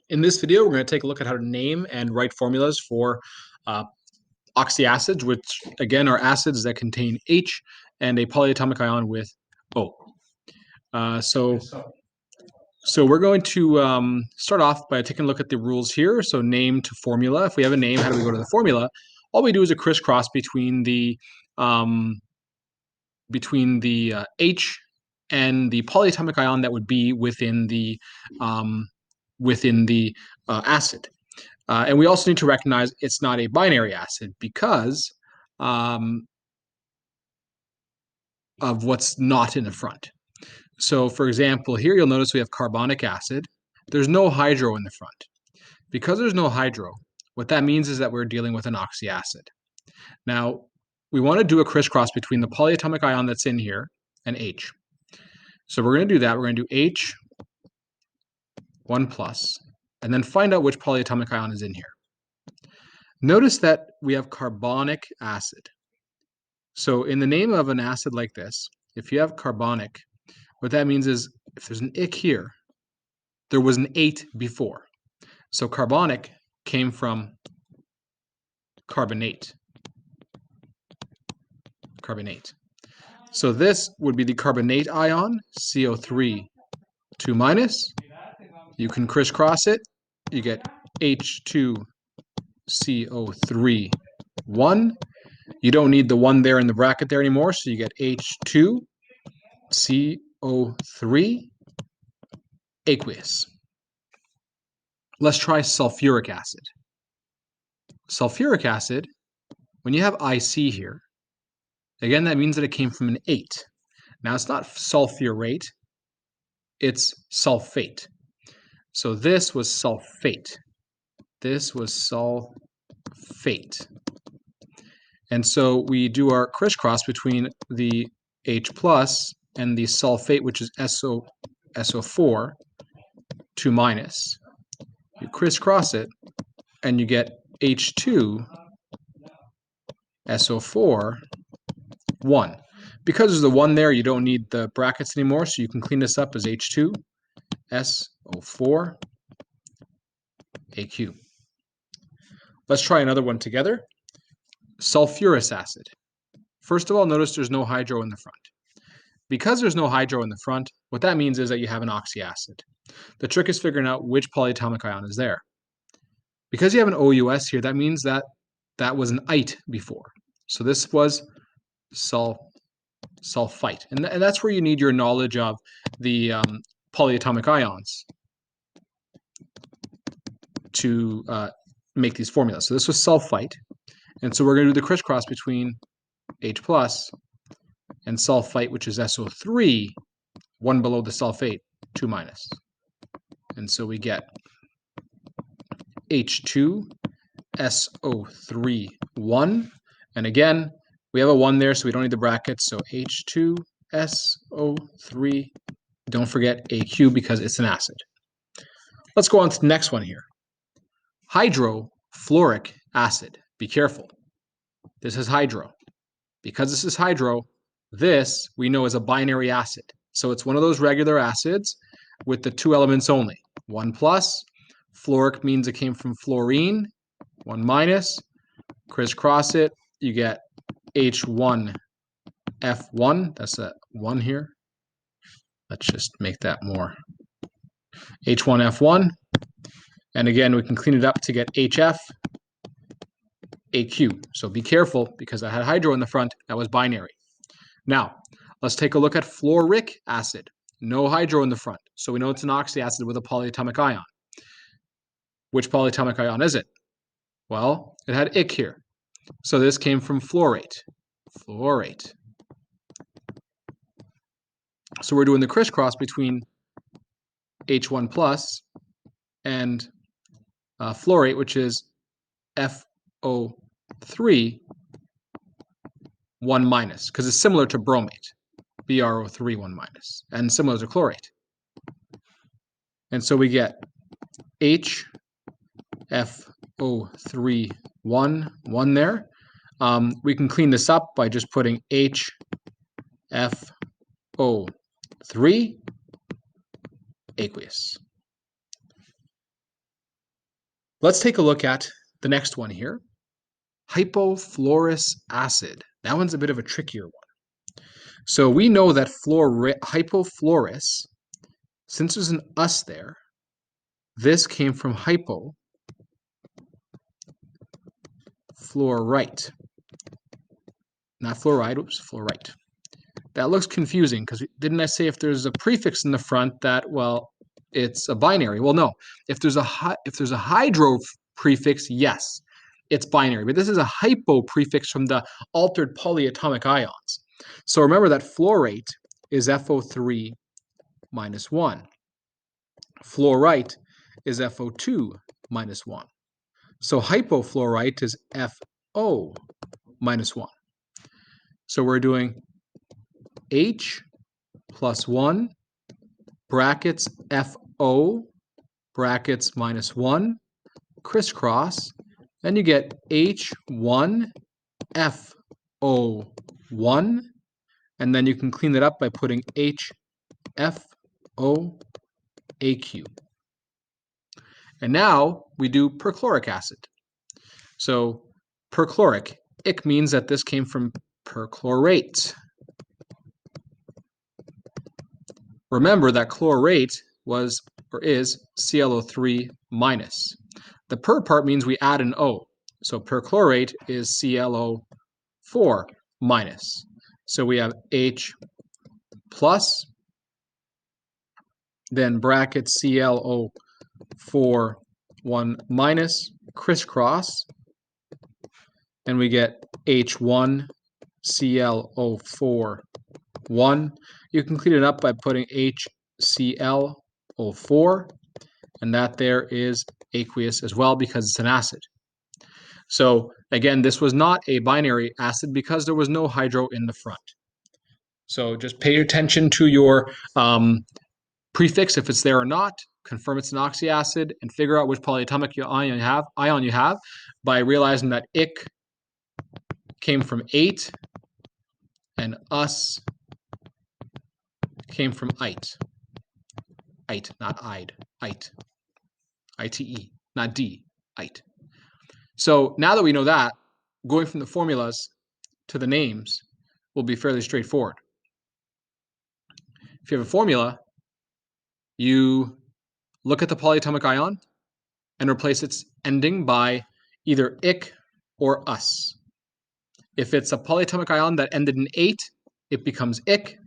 In this video, we're going to take a look at how to name and write formulas for uh, oxyacids, which again are acids that contain H and a polyatomic ion with O. So we're going to start off by taking a look at the rules here. So name to formula. If we have a name, how do we go to the formula? All we do is a crisscross between the H and the polyatomic ion that would be within the acid. And we also need to recognize it's not a binary acid because of what's not in the front. So for example, here you'll notice we have carbonic acid. There's no hydro in the front. Because there's no hydro, what that means is that we're dealing with an oxyacid. Now, we want to do a crisscross between the polyatomic ion that's in here and H. So we're going to do that. We're going to do H, 1 plus, and then find out which polyatomic ion is in here. Notice that we have carbonic acid. So in the name of an acid like this, if you have carbonic, what that means is if there's an ick here, there was an 8 before. So carbonic came from carbonate. So this would be the carbonate ion, CO3, 2 minus. You can crisscross it. You get H2CO3, 1. You don't need the 1 there in the bracket there anymore, so you get H2CO3, aqueous. Let's try sulfuric acid. Sulfuric acid, when you have IC here, again, that means that it came from an 8. Now, it's not sulfurate, it's sulfate. So this was sulfate. This was sulfate. And so we do our crisscross between the H plus and the sulfate, which is SO4, 2 minus. You crisscross it, and you get H2SO4, 1. Because there's the 1 there, you don't need the brackets anymore, so you can clean this up as H2SO4, AQ. Let's try another one together. Sulfurous acid. First of all, notice there's no hydro in the front. Because there's no hydro in the front, what that means is that you have an oxyacid. The trick is figuring out which polyatomic ion is there. Because you have an OUS here, that means that that was an ite before. So this was sulfite. And that's where you need your knowledge of the polyatomic ions to make these formulas. So this was sulfite. And so we're going to do the crisscross between H plus and sulfite, which is SO3, 1 below the sulfate, 2 minus. And so we get H2SO3, 1. And again, we have a 1 there, so we don't need the brackets. So H2SO3, don't forget AQ because it's an acid. Let's go on to the next one here. Hydrofluoric acid. Be careful. This is hydro. Because this is hydro, this we know is a binary acid. So it's one of those regular acids with the 2 elements only. 1 plus. Fluoric means it came from fluorine. 1 minus. Crisscross it. You get H1F1. That's a 1 here. Let's just make that more. H1F1. And again, we can clean it up to get HF, AQ. So be careful because I had hydro in the front. That was binary. Now, let's take a look at fluoric acid. No hydro in the front. So we know it's an oxyacid with a polyatomic ion. Which polyatomic ion is it? Well, it had ick here. So this came from fluorate. Fluorate. So we're doing the crisscross between H1 plus and fluorate, which is FO3, 1 minus, because it's similar to bromate, BrO3, 1 minus, and similar to chlorate. And so we get HFO3, 1 there. We can clean this up by just putting HFO3, aqueous. Let's take a look at the next one here. Hypoflurous acid. That one's a bit of a trickier one. So we know that hypoflurous, since there's an us there, this came from hypofluorite. Not fluoride, oops, fluorite. That looks confusing because didn't I say if there's a prefix in the front that, well, it's a binary? Well, no. If there's a hydro prefix, yes, it's binary. But this is a hypo prefix from the altered polyatomic ions. So remember that fluorate is FO3 minus 1. Fluorite is FO2 minus 1. So hypofluorite is FO minus 1. So we're doing H plus 1 brackets FO brackets minus 1 crisscross, then you get H1 FO1, and then you can clean it up by putting HFOAQ. And now we do perchloric acid. So perchloric, ic means that this came from perchlorate. Remember that chlorate was or is ClO3 minus. The per part means we add an O. So perchlorate is ClO4 minus. So we have H plus, then bracket ClO4 1 minus, crisscross, and we get H1 ClO4 1. You can clean it up by putting HClO4, and that there is aqueous as well because it's an acid. So again, this was not a binary acid because there was no hydro in the front. So just pay attention to your prefix if it's there or not, confirm it's an oxyacid, and figure out which polyatomic ion you have by realizing that ic came from 8 and us came from ite. Ite, not ide. Ite. I-T-E, not D. Ite. So now that we know that, going from the formulas to the names will be fairly straightforward. If you have a formula, you look at the polyatomic ion and replace its ending by either ic or us. If it's a polyatomic ion that ended in 8, it becomes ic.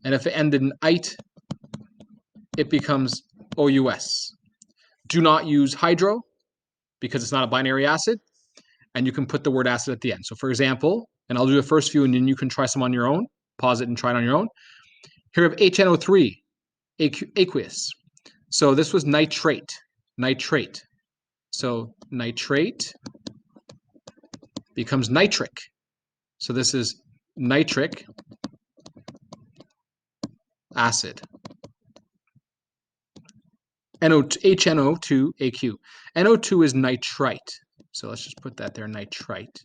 And if it ended in ite, it becomes OUS. Do not use hydro because it's not a binary acid, and you can put the word acid at the end. So for example, and I'll do the first few and then you can try some on your own, pause it and try it on your own. Here we have HNO3, aqueous. So this was nitrate. So nitrate becomes nitric. So this is nitric acid. HNO2AQ. NO2 is nitrite. So let's just put that there, nitrite.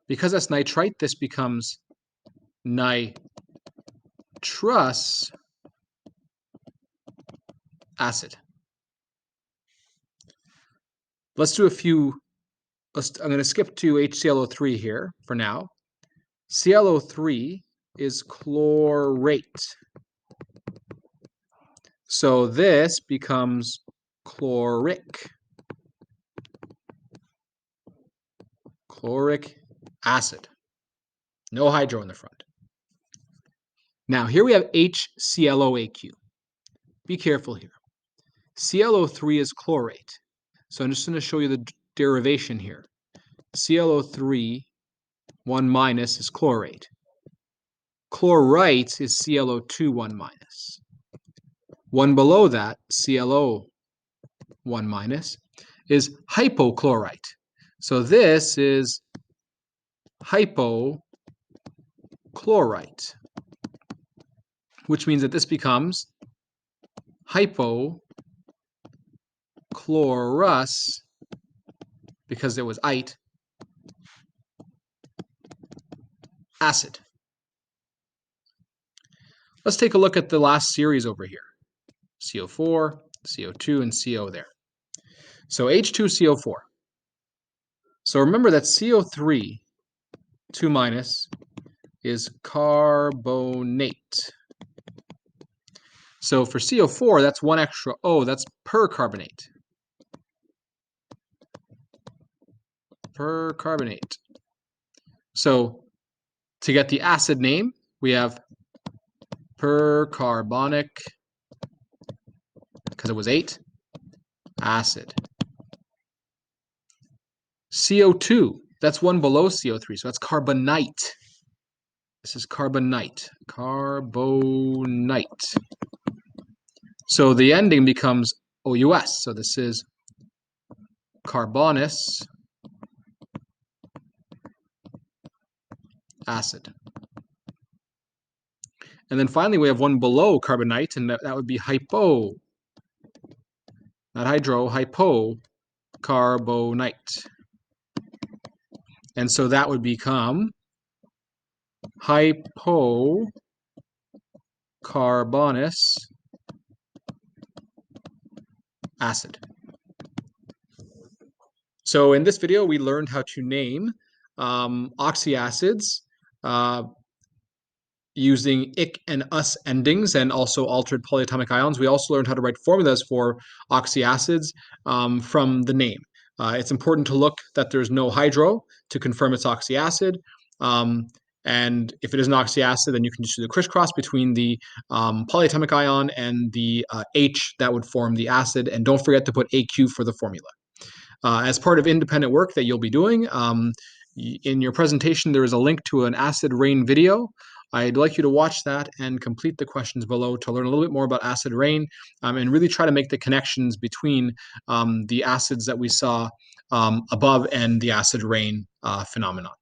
Because that's nitrite, this becomes nitrous acid. Let's do a few. I'm going to skip to HClO3 here for now. ClO3 is chlorate. So this becomes chloric acid. No hydro in the front. Now here we have HClOAQ. Be careful here. ClO3 is chlorate. So I'm just going to show you the derivation here. ClO3 1 minus is chlorate. Chlorite is ClO2 1 minus. One below that, ClO 1 minus, is hypochlorite. So this is hypochlorite, which means that this becomes hypochlorous, because it was ite, acid. Let's take a look at the last series over here. CO4, CO2, and CO there. So H2CO4. So remember that CO3, 2 minus, is carbonate. So for CO4, that's one extra O, that's percarbonate. Percarbonate. So to get the acid name, we have percarbonic, because it was 8, acid. CO2, that's one below CO3, so that's carbonite. This is carbonite. Carbonite. So the ending becomes OUS. So this is carbonous acid. And then finally, we have one below carbonite, and that would be hypo, not hydro, hypocarbonite. And so that would become hypocarbonous acid. So in this video, we learned how to name oxyacids using ic and us endings and also altered polyatomic ions. We also learned how to write formulas for oxyacids from the name. It's important to look that there's no hydro to confirm it's oxyacid. And if it is an oxyacid, then you can just do the crisscross between the polyatomic ion and the H that would form the acid. And don't forget to put AQ for the formula. As part of independent work that you'll be doing, in your presentation, there is a link to an acid rain video. I'd like you to watch that and complete the questions below to learn a little bit more about acid rain and really try to make the connections between the acids that we saw above and the acid rain phenomenon.